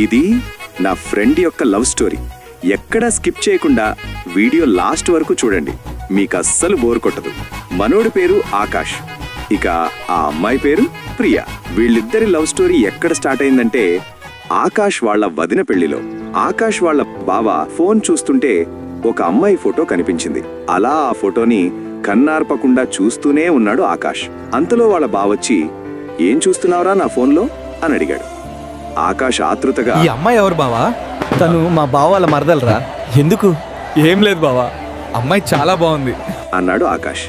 ఇది నా ఫ్రెండ్ యొక్క లవ్ స్టోరీ. ఎక్కడా స్కిప్ చేయకుండా వీడియో లాస్ట్ వరకు చూడండి, మీకు అస్సలు బోర్ కొట్టదు. మనోడి పేరు ఆకాష్, ఇక ఆ అమ్మాయి పేరు ప్రియా. వీళ్ళిద్దరి లవ్ స్టోరీ ఎక్కడ స్టార్ట్ అయిందంటే ఆకాష్ వాళ్ళ వదిన పెళ్లిలో. ఆకాష్ వాళ్ళ బావ ఫోన్ చూస్తుంటే ఒక అమ్మాయి ఫోటో కనిపించింది. అలా ఆ ఫోటోని కన్నార్పకుండా చూస్తూనే ఉన్నాడు ఆకాష్. అంతలో వాళ్ళ బావొచ్చి, ఏం చూస్తున్నావురా నా ఫోన్లో అని అడిగాడు. ఆకాష్ ఆతృతగా, ఈ అమ్మాయి ఎవరు బావా? తను మా బావ వాళ్ళ మరదలరా. ఎందుకు? ఏం లేదు బావా, అమ్మాయి చాలా బాగుంది అన్నాడు ఆకాష్.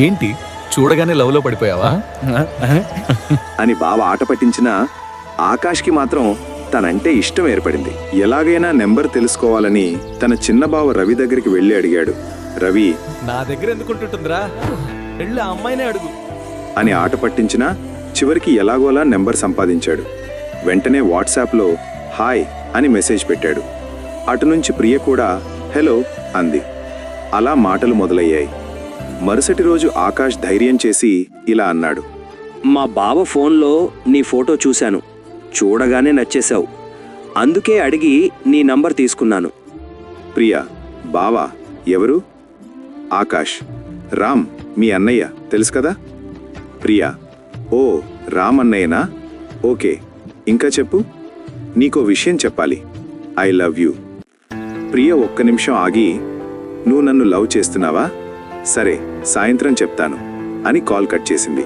ఏంటి చూడగానే లవ్ లో పడిపోయావా అని బావ ఆట పట్టించినా ఆకాష్కి మాత్రం తనంటే ఇష్టం ఏర్పడింది. ఎలాగైనా నెంబర్ తెలుసుకోవాలని తన చిన్న బావ రవి దగ్గరికి వెళ్ళి అడిగాడు. రవి, నా దగ్గర ఎందుకుంటుంటుందిరా, వెళ్ళి ఆ అమ్మాయినే అడుగు అని ఆట పట్టించినా చివరికి ఎలాగోలా నెంబర్ సంపాదించాడు. వెంటనే వాట్సాప్లో హాయ్ అని మెసేజ్ పెట్టాడు. అటునుంచి ప్రియ కూడా హలో అంది. అలా మాటలు మొదలయ్యాయి. మరుసటి రోజు ఆకాష్ ధైర్యం చేసి ఇలా అన్నాడు, మా బావ ఫోన్లో నీ ఫోటో చూశాను, చూడగానే నచ్చేశావు, అందుకే అడిగి నీ నంబర్ తీసుకున్నాను. ప్రియా, బావా ఎవరు? ఆకాష్, రామ్ మీ అన్నయ్య తెలుసు కదా. ప్రియా, ఓ రామ్ అన్నయ్యనా, ఓకే, ఇంకా చెప్పు, నీకో విషయం చెప్పాలి, ఐ లవ్ యూ. ప్రియ ఒక్క నిమిషం ఆగి, నువ్వు నన్ను లవ్ చేస్తున్నావా? సరే సాయంత్రం చెప్తాను అని కాల్ కట్ చేసింది.